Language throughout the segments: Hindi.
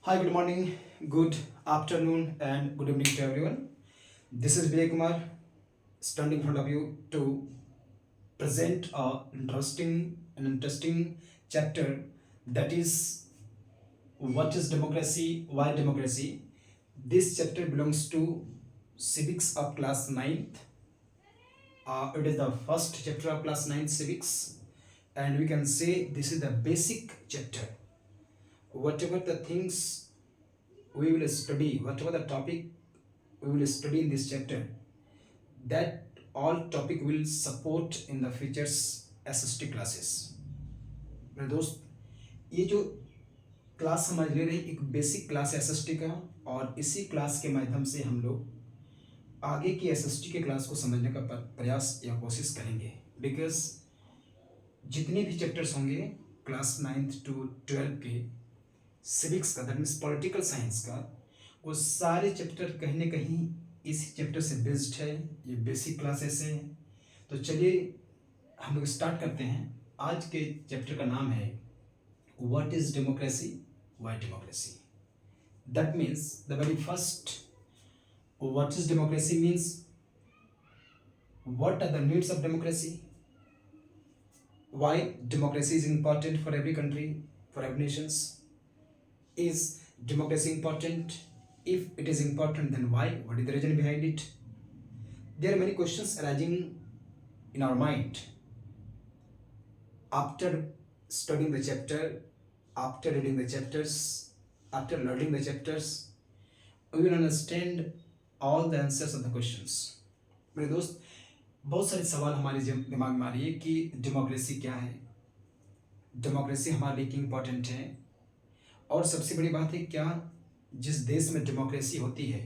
Hi, good morning, good afternoon, and good evening to everyone. This is Vijay Kumar standing in front of you to present an interesting chapter, that is what is democracy, why democracy. This chapter belongs to civics of class ninth. It is the first chapter of class 9 civics, and we can say this is the basic chapter. Whatever the things we will study, whatever the topic we will study in this chapter, that all topic will support in the futures SST classes. मेरे दोस्त, ये जो क्लास समझ ले रहे हैं एक बेसिक क्लास SST का, और इसी क्लास के माध्यम से हम लोग आगे की SST के क्लास को समझने का प्रयास या कोशिश करेंगे। बिकॉज जितने भी चैप्टर्स होंगे क्लास 9th to 12 के सिविक्स का, दैट मीन्स पॉलिटिकल साइंस का, वो सारे चैप्टर कहीं ना कहीं इसी चैप्टर से बेस्ड है। ये बेसिक क्लासेस हैं। तो चलिए हम लोग स्टार्ट करते हैं। आज के चैप्टर का नाम है what is democracy, why democracy. That means the very first, what is democracy means what are the needs of democracy, why democracy is important for every country, for every nations. Is democracy important? If it is important, then why? What is the reason behind it? There are many questions arising in our mind. After studying the chapter, after reading the chapters, after learning the chapters, we will understand all the answers of the questions. मेरे दोस्त, बहुत सारे सवाल हमारे दिमाग में आ रही है कि डेमोक्रेसी क्या है, डेमोक्रेसी हमारे लिए क्यों इम्पोर्टेंट है, और सबसे बड़ी बात है क्या जिस देश में डेमोक्रेसी होती है,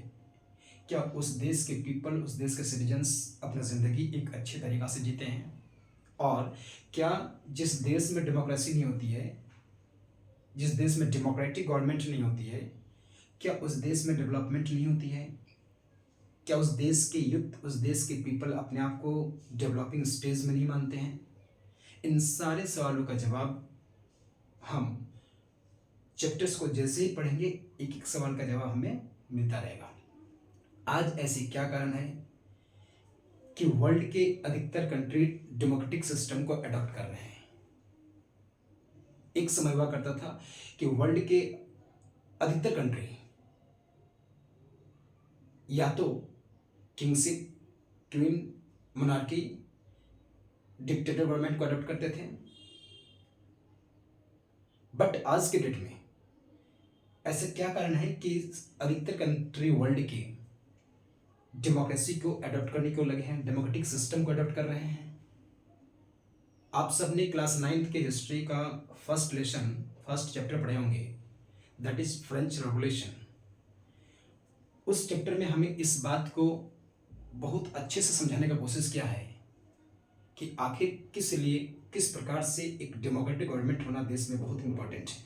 क्या उस देश के पीपल, उस देश के सिटीजन्स अपना ज़िंदगी एक अच्छे तरीक़ा से जीते हैं, और क्या जिस देश में डेमोक्रेसी नहीं होती है, जिस देश में डेमोक्रेटिक गवर्नमेंट नहीं होती है, क्या उस देश में डेवलपमेंट नहीं होती है, क्या उस देश के यूथ, उस देश के पीपल अपने आप को डेवलपिंग स्टेज में नहीं मानते हैं। इन सारे सवालों का जवाब हम चैप्टर्स को जैसे ही पढ़ेंगे एक एक सवाल का जवाब हमें मिलता रहेगा। आज ऐसी क्या कारण है कि वर्ल्ड के अधिकतर कंट्री डेमोक्रेटिक सिस्टम को अडॉप्ट कर रहे हैं। एक समय हुआ करता था कि वर्ल्ड के अधिकतर कंट्री या तो kingship, queen, monarchy, dictator government को अडॉप्ट करते थे, बट आज के डेट में ऐसा क्या कारण है कि अधिकतर कंट्री वर्ल्ड की डेमोक्रेसी को अडॉप्ट करने को लगे हैं, डेमोक्रेटिक सिस्टम को अडॉप्ट कर रहे हैं। आप सबने क्लास 9th के हिस्ट्री का फर्स्ट लेसन, फर्स्ट चैप्टर पढ़े होंगे, दैट इज फ्रेंच रेवोल्यूशन। उस चैप्टर में हमें इस बात को बहुत अच्छे से समझाने का कोशिश किया है कि आखिर किस लिए, किस प्रकार से एक डेमोक्रेटिक गवर्नमेंट होना देश में बहुत इंपॉर्टेंट है,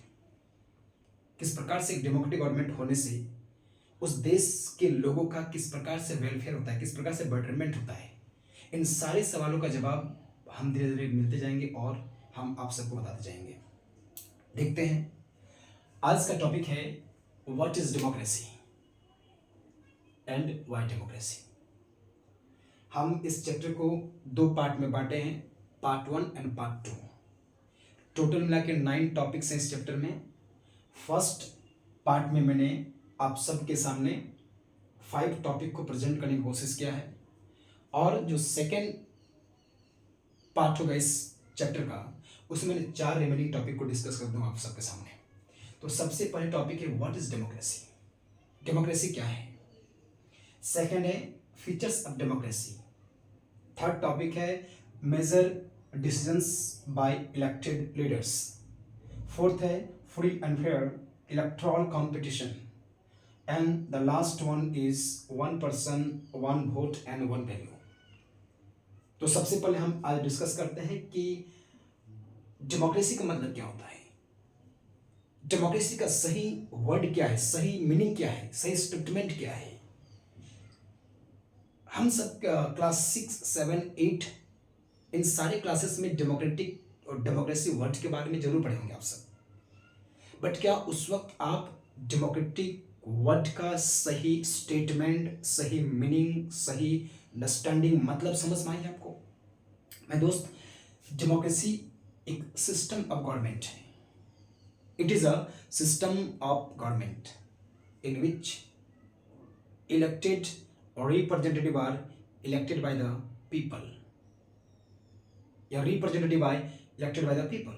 किस प्रकार से एक डेमोक्रेटिक गवर्नमेंट होने से उस देश के लोगों का किस प्रकार से वेलफेयर होता है, किस प्रकार से बेटरमेंट होता है। इन सारे सवालों का जवाब हम धीरे धीरे मिलते जाएंगे और हम आप सबको बताते जाएंगे। देखते हैं, आज का टॉपिक है what is democracy and why democracy. हम इस चैप्टर को दो पार्ट में बांटे हैं, पार्ट 1 एंड पार्ट 2। टोटल मिला के 9 टॉपिक्स हैं इस चैप्टर में। फर्स्ट पार्ट में मैंने आप सबके सामने 5 टॉपिक को प्रेजेंट करने की कोशिश किया है, और जो सेकेंड पार्ट होगा इस चैप्टर का, उसमें मैंने 4 रिमेनिंग टॉपिक को डिस्कस कर दूंगा आप सबके सामने। तो सबसे पहले टॉपिक है व्हाट इज डेमोक्रेसी, डेमोक्रेसी क्या है। सेकेंड है features of democracy. Third topic है major decisions by elected leaders. Fourth है free and fair electoral competition, and the last one is 1 person 1 vote and 1 value. तो सबसे पहले हम आज डिस्कस करते हैं कि डेमोक्रेसी का मतलब क्या होता है, डेमोक्रेसी का सही वर्ड क्या है, सही मीनिंग क्या है, सही स्टेटमेंट क्या है। हम सब क्लास 6, 7, 8 इन सारे क्लासेस में डेमोक्रेटिक और डेमोक्रेसी वर्ड के बारे में जरूर पढ़े होंगे आप सब, बट क्या उस वक्त आप डेमोक्रेटिक वर्ड का सही स्टेटमेंट, सही मीनिंग, सही अंडरस्टैंडिंग, मतलब समझ में आई आपको? मैं दोस्त, डेमोक्रेसी एक सिस्टम ऑफ गवर्नमेंट है. It is a system of government in which elected or representative are elected by the people. A representative are elected by the people.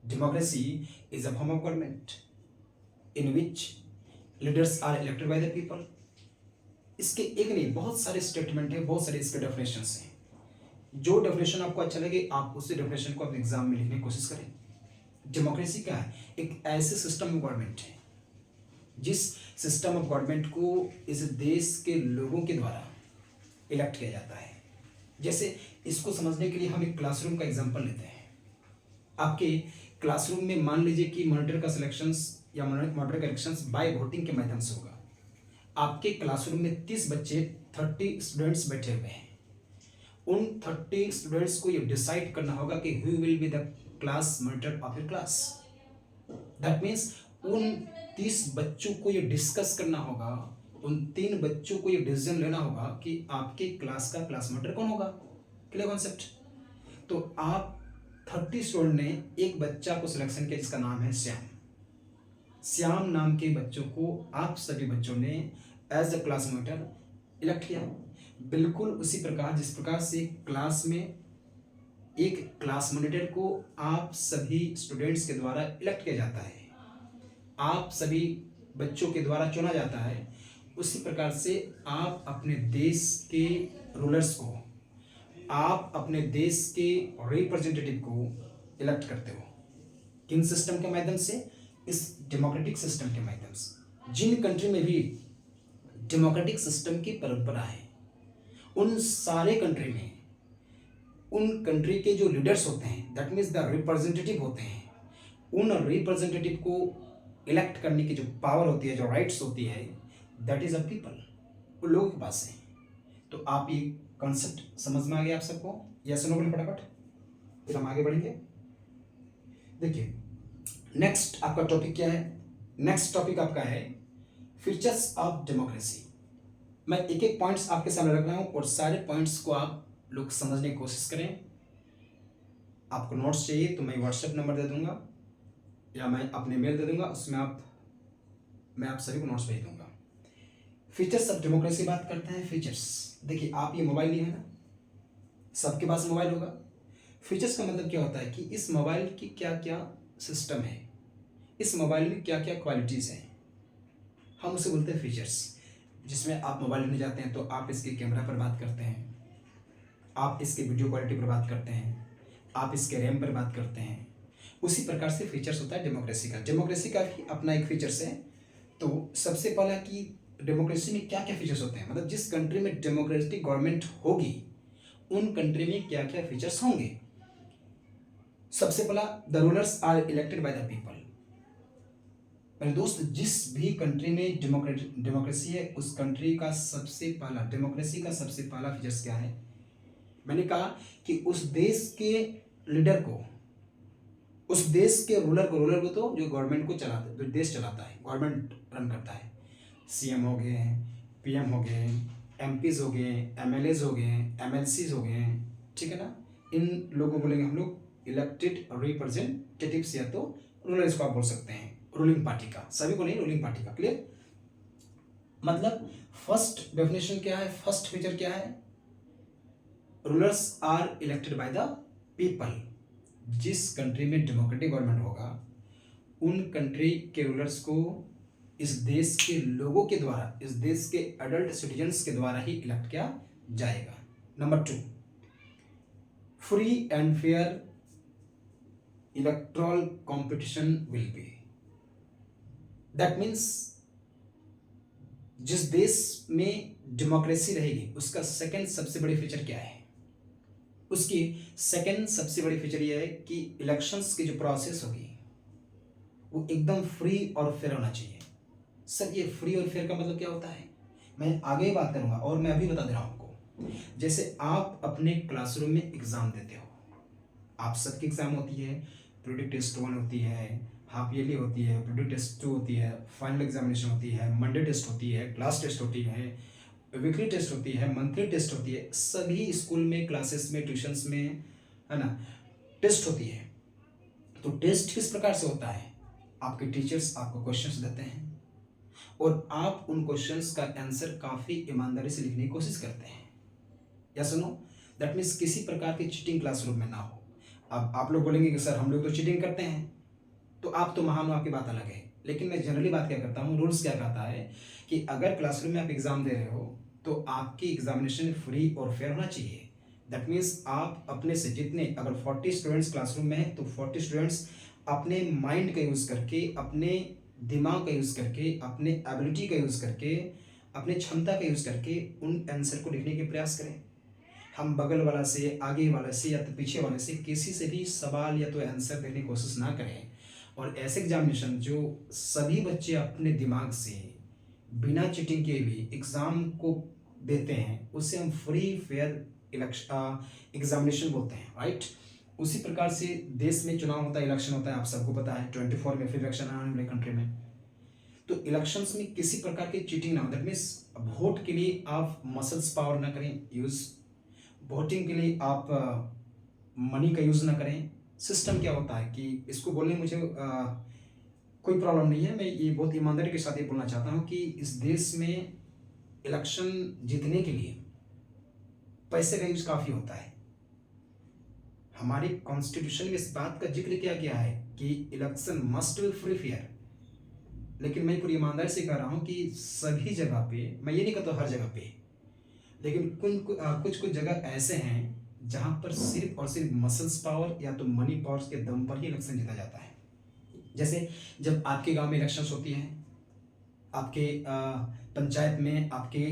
Democracy is a form of government in which leaders are elected by the people. इसके एक नहीं बहुत सारे स्टेटमेंट है, बहुत सारे इसके डेफिनेशंस हैं. जो डेफिनेशन आपको अच्छा लगे आप उसी डेफिनेशन को अपने एग्जाम में लिखने की कोशिश करें. डेमोक्रेसी क्या है? एक ऐसे सिस्टम ऑफ गवर्नमेंट है जिस सिस्टम ऑफ गवर्नमेंट को इस देश के लोगों के द्वारा इलेक्ट किया जाता है. जैसे इसको समझने के लिए हम एक क्लासरूम का एग्जांपल लेते हैं. आपके क्लासरूम में मान लीजिए कि मॉनिटर का सिलेक्शंस या मॉनिटर का इलेक्शंस बाय वोटिंग के माध्यम से होगा. आपके क्लासरूम में 30 बच्चे 30 स्टूडेंट्स बैठे हुए हैं. उन 30 स्टूडेंट्स को ये डिसाइड करना होगा कि who will be the class monitor of your class. That means उन 30 बच्चों को ये डिस्कस करना होगा, उन 3 बच्चों को ये डिसीजन लेना होगा कि आपके क्लास का क्लास मॉनिटर कौन होगा. Clear concept? तो आप 30 स्टूडेंट ने एक बच्चा को सिलेक्शन किया जिसका नाम है श्याम. श्याम नाम के बच्चों को आप सभी बच्चों ने as a class monitor elect किया. बिल्कुल उसी प्रकार जिस प्रकार से क्लास में एक क्लास मॉनिटर को आप सभी स्टूडेंट्स के द्वारा इलेक्ट किया जाता है, आप सभी बच्चों के द्वारा चुना जाता है, उसी प्रकार से आप अपने देश के रूलर्स को, आप अपने देश के रिप्रेजेंटेटिव को इलेक्ट करते हो. किन सिस्टम के माध्यम से? इस डेमोक्रेटिक सिस्टम के माध्यम से. जिन कंट्री में भी डेमोक्रेटिक सिस्टम की परंपरा है उन सारे कंट्री में उन कंट्री के जो लीडर्स होते हैं, दैट मीन्स द रिप्रेजेंटेटिव होते हैं, उन रिप्रेजेंटेटिव को इलेक्ट करने की जो पावर होती है, जो राइट्स होती है, दैट इज अ पीपल, वो लोगों के पास है. तो आप ये कॉन्सेप्ट समझ में आ गया आप सबको? यस नो बोलिए फटाफट, फिर हम आगे बढ़ेंगे. देखिए नेक्स्ट आपका टॉपिक क्या है? नेक्स्ट टॉपिक आपका है फीचर्स ऑफ डेमोक्रेसी. मैं एक एक पॉइंट्स आपके सामने रख रहा हूं और सारे पॉइंट्स को आप लोग समझने की कोशिश करें. आपको नोट्स चाहिए तो मैं व्हाट्सएप नंबर दे दूंगा या मैं अपने मेल दे दूंगा, उसमें मैं आप सभी को नोट्स भेज दूंगा. फीचर्स ऑफ डेमोक्रेसी बात करते हैं. फीचर्स देखिए, आप ये मोबाइल लिए है ना, सबके पास मोबाइल होगा. फीचर्स का मतलब क्या होता है कि इस मोबाइल की क्या क्या सिस्टम है, इस मोबाइल में क्या क्या क्वालिटीज़ हैं, हम उसे बोलते हैं फीचर्स. जिसमें आप मोबाइल लेने जाते हैं तो आप इसके कैमरा पर बात करते हैं, आप इसके वीडियो क्वालिटी पर बात करते हैं, आप इसके रैम पर बात करते हैं. उसी प्रकार से फीचर्स होता है डेमोक्रेसी का. डेमोक्रेसी का भी अपना एक फीचर्स है. तो सबसे पहला कि डेमोक्रेसी में क्या क्या फीचर्स होते हैं, मतलब जिस कंट्री में डेमोक्रेटिक गवर्नमेंट होगी उन कंट्री में क्या क्या फीचर्स होंगे. सबसे पहला, the rulers are elected by the people. मेरे दोस्त, जिस भी कंट्री में डेमोक्रेसी है उस कंट्री का सबसे पहला, डेमोक्रेसी का सबसे पहला फीचर्स क्या है? मैंने कहा कि उस देश के लीडर को, उस देश के रूलर को तो जो गवर्नमेंट को चलाता है, जो देश चलाता है, गवर्नमेंट रन करता है, सीएम हो गए, पीएम हो गए, एमपीज हो गए, एमएलएज हो गए, एमएलसीज हो गए, ठीक है ना. इन लोगों को बोलेंगे हम लोग इलेक्टेड रिप्रेजेंटेटिव्स, या तो रूलर्स को आप बोल सकते हैं, रूलिंग पार्टी का. सभी को नहीं, रूलिंग पार्टी का. क्लियर? मतलब फर्स्ट डेफिनेशन क्या है, फर्स्ट फीचर क्या है? Rulers are elected by the people. जिस कंट्री में डेमोक्रेटिक गवर्नमेंट होगा उन कंट्री के रूलर्स को इस देश के लोगों के द्वारा, इस देश के एडल्ट सिटीजन्स के द्वारा ही इलेक्ट किया जाएगा. Number 2, free and fair electoral competition will be. That means जिस देश में डेमोक्रेसी रहेगी उसका सेकंड सबसे बड़ी फीचर क्या है? उसकी सेकंड सबसे बड़ी फीचर यह है कि इलेक्शंस की जो प्रोसेस होगी वो एकदम फ्री और फेयर होना चाहिए. सर ये फ्री और फेयर का मतलब क्या होता है मैं आगे ही बात करूंगा, और मैं अभी बता दे रहा हूं आपको. जैसे आप अपने क्लासरूम में एग्जाम देते हो, आप सबकी एग्जाम होती है, प्रीडिक्ट टेस्ट 1 होती है, हाफ ईयरली होती है, प्रीलिमिनरी टेस्ट 2 होती है, फाइनल एग्जामिनेशन होती है, मंडे टेस्ट होती है, क्लास टेस्ट होती है, वीकली टेस्ट होती है, मंथली टेस्ट होती है। सभी स्कूल में, क्लासेस में, ट्यूशंस में, है ना, टेस्ट होती है। तो टेस्ट किस प्रकार से होता है? आपके टीचर्स आपको क्वेश्चंस देते हैं और आप उन क्वेश्चंस का आंसर काफ़ी ईमानदारी से लिखने की कोशिश करते हैं। या सुनो, दैट मीन्स किसी प्रकार की चीटिंग क्लासरूम में ना हो। अब आप लोग बोलेंगे कि सर हम लोग तो चीटिंग करते हैं, तो आप तो महान हो, आपकी बात अलग है। लेकिन मैं जनरली बात क्या करता हूँ, रूल्स क्या कहता है कि अगर क्लासरूम में आप एग्ज़ाम दे रहे हो तो आपकी एग्जामिनेशन फ्री और फेयर होना चाहिए। दैट मीन्स आप अपने से जितने, अगर 40 स्टूडेंट्स क्लासरूम में हैं तो 40 स्टूडेंट्स अपने माइंड का यूज़ करके, अपने दिमाग का यूज़ करके, अपने एबिलिटी का यूज़ करके, अपने क्षमता का यूज़ करके उन आंसर को लिखने के प्रयास करें। हम बगल वाला से, आगे वाले से या तो पीछे वाले से किसी से भी सवाल या तो आंसर देने की कोशिश ना करें। और ऐसे एग्जामिनेशन जो सभी बच्चे अपने दिमाग से बिना चीटिंग के भी एग्ज़ाम को देते हैं, उससे हम फ्री फेयर एग्जामिनेशन बोलते हैं, राइट। उसी प्रकार से देश में चुनाव होता है, इलेक्शन होता है, आप सबको पता है 24 में फिर इलेक्शन आने वाले कंट्री में। तो इलेक्शंस में किसी प्रकार की चीटिंग ना हो। दैट मीन्स वोट के लिए आप मसल्स पावर ना करें यूज़, वोटिंग के लिए आप मनी का यूज़ ना करें। सिस्टम क्या होता है कि इसको बोलने में मुझे कोई प्रॉब्लम नहीं है, मैं ये बहुत ईमानदारी के साथ ये बोलना चाहता हूँ कि इस देश में इलेक्शन जीतने के लिए पैसे का यूज काफ़ी होता है। हमारे कॉन्स्टिट्यूशन में इस बात का जिक्र किया गया है कि election must be free fair. लेकिन मैं पूरी ईमानदारी से कह रहा हूँ कि सभी जगह पे, मैं ये नहीं कहता हर जगह पे, लेकिन कुछ कुछ जगह ऐसे हैं जहाँ पर सिर्फ और सिर्फ मसल्स पावर या तो मनी पावर के दम पर ही इलेक्शन जीता जाता है। जैसे जब आपके गांव में इलेक्शंस होती हैं, आपके पंचायत में, आपके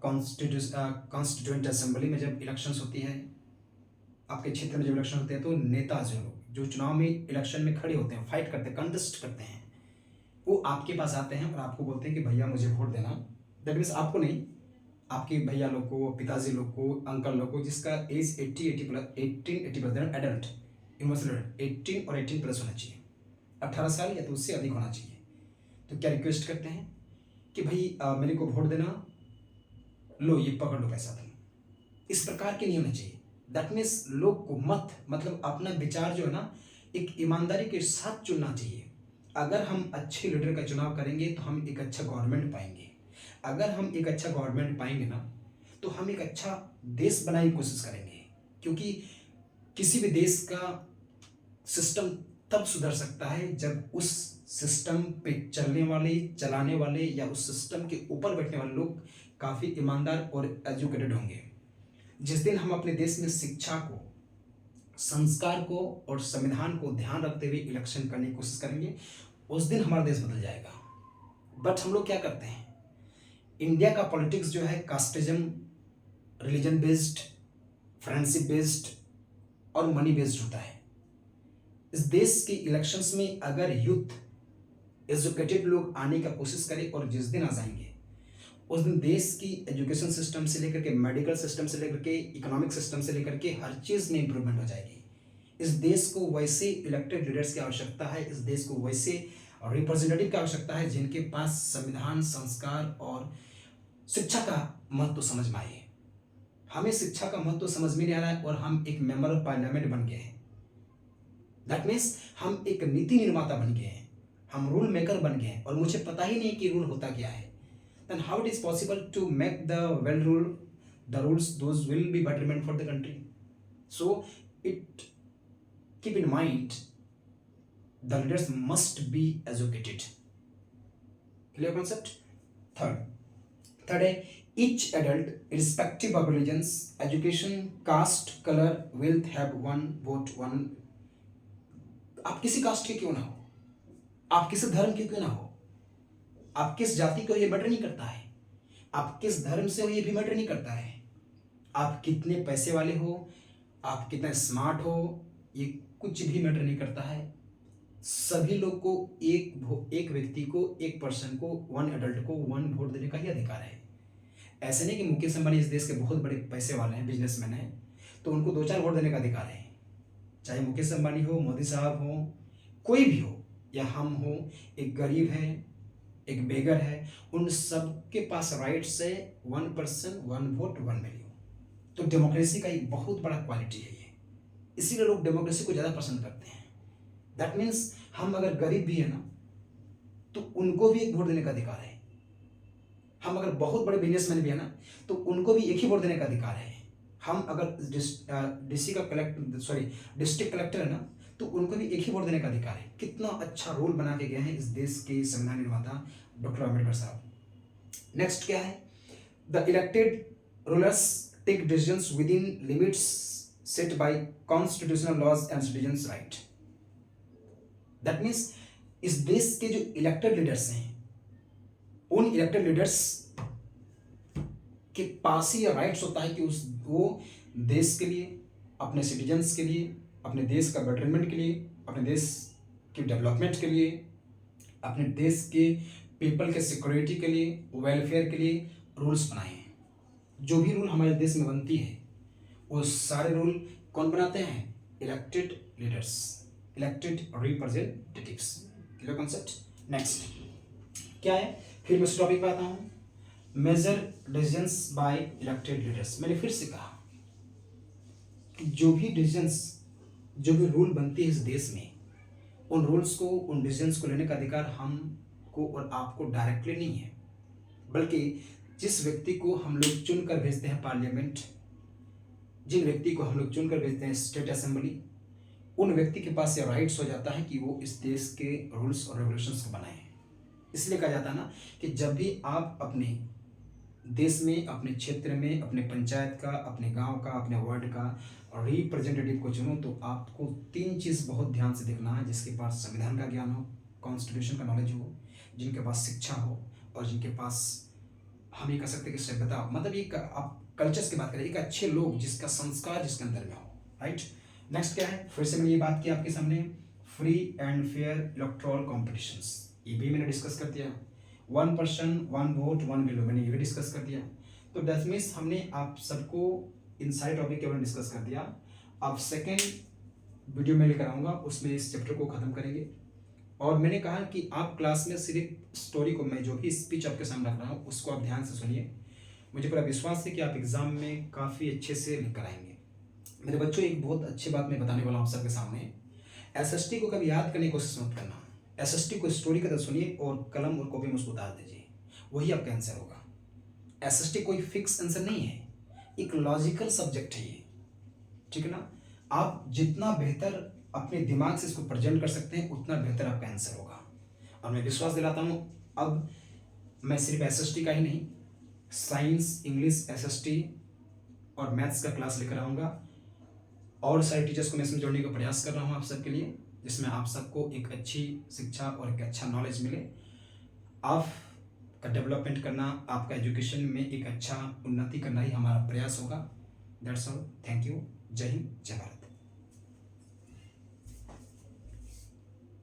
कॉन्स्टिट्यूएंट असेंबली में जब इलेक्शंस होती है, आपके क्षेत्र में जब इलेक्शन होते हैं, तो नेता जो चुनाव में इलेक्शन में खड़े होते हैं, फाइट करते हैं, कंटेस्ट करते हैं, वो आपके पास आते हैं और आपको बोलते हैं कि भैया मुझे वोट देना। दैट मीन्स आपको नहीं, आपके भैया लोग को, पिताजी लोग को, अंकल लोग को, जिसका एज 18 प्लस एडल्ट, यूनिवर्सल 18 और 18 प्लस होना चाहिए, 18 साल या तो उससे अधिक होना चाहिए। तो क्या रिक्वेस्ट करते हैं कि भाई मेरे को वोट देना, लो ये पकड़ लो पैसा तुम। इस प्रकार के नहीं होना चाहिए। दैट मीन्स लोग को मत, मतलब अपना विचार जो है ना, एक ईमानदारी के साथ चुनना चाहिए। अगर हम अच्छे लीडर का चुनाव करेंगे तो हम एक अच्छा गवर्नमेंट पाएंगे। अगर हम एक अच्छा गवर्नमेंट पाएंगे ना, तो हम एक अच्छा देश बनाने की कोशिश करेंगे। क्योंकि किसी भी देश का सिस्टम तब सुधर सकता है जब उस सिस्टम पे चलने वाले, चलाने वाले या उस सिस्टम के ऊपर बैठने वाले लोग काफ़ी ईमानदार और एजुकेटेड होंगे। जिस दिन हम अपने देश में शिक्षा को, संस्कार को और संविधान को ध्यान रखते हुए इलेक्शन करने की कोशिश करेंगे, उस दिन हमारा देश बदल जाएगा। बट हम लोग क्या करते हैं, इंडिया का पॉलिटिक्स जो है casteism, religion based, friendship based और मनी बेस्ड होता है। इस देश के इलेक्शंस में अगर यूथ, एजुकेटेड लोग आने का कोशिश करें और जिस दिन आ जाएंगे, उस दिन देश की एजुकेशन सिस्टम से लेकर के, मेडिकल सिस्टम से लेकर के, इकोनॉमिक सिस्टम से लेकर के हर चीज़ में इंप्रूवमेंट हो जाएगी। इस देश को वैसे इलेक्टेड लीडर्स की आवश्यकता है, इस देश को वैसे रिप्रेजेंटेटिव की आवश्यकता है जिनके पास संविधान, संस्कार और शिक्षा का महत्व समझ में आए। हमें शिक्षा का महत्व समझ में नहीं आ रहा है और हम एक मेंबर ऑफ पार्लियामेंट बन गए हैं। दैट मीन्स हम एक नीति निर्माता बन गए हैं, हम रूल मेकर बन गए हैं और मुझे पता ही नहीं कि रूल होता क्या है। Then how it is possible to make the well rule, the rules, those will be betterment for the country. So it, keep in mind, the leaders must be educated. Clear concept? Third है, each adult, irrespective of religions, education, caste, color, wealth, have one vote, one. आप किसी कास्ट के क्यों ना हो, आप किसी धर्म के क्यों ना हो, आप किस जाति को, ये मैटर नहीं करता है, आप किस धर्म से हो ये भी मैटर नहीं करता है, आप कितने पैसे वाले हो, आप कितने स्मार्ट हो, ये कुछ भी मैटर नहीं करता है। सभी लोग को एक व्यक्ति को, एक पर्सन को, वन एडल्ट को वन वोट देने का ही अधिकार है। ऐसे नहीं कि मुकेश अंबानी इस देश के बहुत बड़े पैसे वाले हैं, बिजनेसमैन हैं, तो उनको 2-4 वोट देने का अधिकार है। चाहे मुकेश अंबानी हो, मोदी साहब हो, कोई भी हो, या हम हो, एक गरीब है, एक बेगर है, उन सब के पास राइट्स है 1 पर्सन 1 वोट 1 वैल्यू। तो डेमोक्रेसी का एक बहुत बड़ा क्वालिटी है ये, इसीलिए लोग डेमोक्रेसी को ज़्यादा पसंद करते हैं। दैट मीन्स हम अगर गरीब भी है ना, तो उनको भी एक वोट देने का अधिकार है। हम अगर बहुत बड़े बिजनेसमैन भी है ना, तो उनको भी एक ही वोट देने का अधिकार है। हम अगर डीसी का डिस्ट्रिक्ट कलेक्टर है ना, तो उनको भी एक ही वोट देने का अधिकार है। कितना अच्छा रोल बना के गए हैं इस देश के संविधान निर्माता डॉक्टर अम्बेडकर साहब। नेक्स्ट क्या है, the elected rulers take decisions within limits set by constitutional laws and citizens right. That means इस देश के जो इलेक्टेड लीडर्स हैं, उन इलेक्टेड लीडर्स के पास ही राइट्स होता है कि वो देश के लिए, अपने सिटीजन्स के लिए, अपने देश का बेटरमेंट के लिए, अपने देश के डेवलपमेंट के लिए, अपने देश के पीपल के सिक्योरिटी के लिए, वेलफेयर के लिए रूल्स बनाए हैं। जो भी रूल हमारे देश में बनती है, वो सारे रूल कौन बनाते हैं? Elected leaders, elected representatives. Clear concept. Next क्या है, फिर मैं उस टॉपिक पे आता हूँ, major decisions by elected leaders. मैंने फिर से कहा कि जो भी डिसीजंस, जो भी रूल बनती है इस देश में, उन रूल्स को, उन डिसीजंस को लेने का अधिकार हमको और आपको डायरेक्टली नहीं है, बल्कि जिस व्यक्ति को हम लोग चुनकर भेजते हैं पार्लियामेंट, जिन व्यक्ति को हम लोग चुनकर भेजते हैं स्टेट असेंबली, उन व्यक्ति के पास ये राइट्स हो जाता है कि वो इस देश के रूल्स और रेगुलेशंस को बनाए। इसलिए कहा जाता है ना कि जब भी आप अपने देश में, अपने क्षेत्र में, अपने पंचायत का, अपने गांव का, अपने वार्ड का रिप्रेजेंटेटिव को चुनो, तो आपको 3 चीज़ बहुत ध्यान से देखना है। जिसके पास संविधान का ज्ञान हो, कॉन्स्टिट्यूशन का नॉलेज हो, जिनके पास शिक्षा हो, और जिनके पास, हम ये कह सकते हैं कि सभ्यता, मतलब एक आप कल्चर्स की बात करें, एक अच्छे लोग जिसका संस्कार जिसके अंदर में हो। राइट। नेक्स्ट क्या है, फिर से मैंने ये बात की आपके सामने, free and fair electoral competitions, ये भी मैंने डिस्कस कर दिया। 1 पर्सन 1 वोट 1 वैल्यू, मैंने ये भी डिस्कस कर दिया। तो दैट मीन्स हमने आप सबको इन सारे टॉपिक के बारे में डिस्कस कर दिया। अब सेकेंड वीडियो में लेकर आऊँगा, उसमें इस चैप्टर को ख़त्म करेंगे। और मैंने कहा कि आप क्लास में सिर्फ स्टोरी को, मैं जो भी स्पीच आपके सामने रख रहा हूँ उसको आप ध्यान से सुनिए। मुझे पूरा विश्वास है कि आप एग्ज़ाम में काफ़ी अच्छे से लिख कर आएंगे। मेरे बच्चों, एक बहुत अच्छी बात मैं बताने वाला हूँ आप सबके सामने। एसएसटी को कभी याद करने की कोशिश मत करना। एसएसटी को स्टोरी का तरह सुनिए और कलम और कॉपी में उसको उतार दीजिए, वही आपका आंसर होगा। एसएसटी कोई फिक्स आंसर नहीं है, एक लॉजिकल सब्जेक्ट है ये, ठीक है ना। आप जितना बेहतर अपने दिमाग से इसको प्रेजेंट कर सकते हैं, उतना बेहतर आपका आंसर होगा। और मैं विश्वास दिलाता हूँ, अब मैं सिर्फ एसएसटी का ही नहीं, साइंस, इंग्लिश, एसएसटी और मैथ्स का क्लास लेकर आऊँगा, और सारे टीचर्स को मैं इसमें जोड़ने का प्रयास कर रहा हूँ आप सबके लिए, जिसमें आप सबको एक अच्छी शिक्षा और एक अच्छा नॉलेज मिले। आपका डेवलपमेंट करना, आपका एजुकेशन में एक अच्छा उन्नति करना ही हमारा प्रयास होगा। That's all. Thank you. जय हिंद, जय भारत।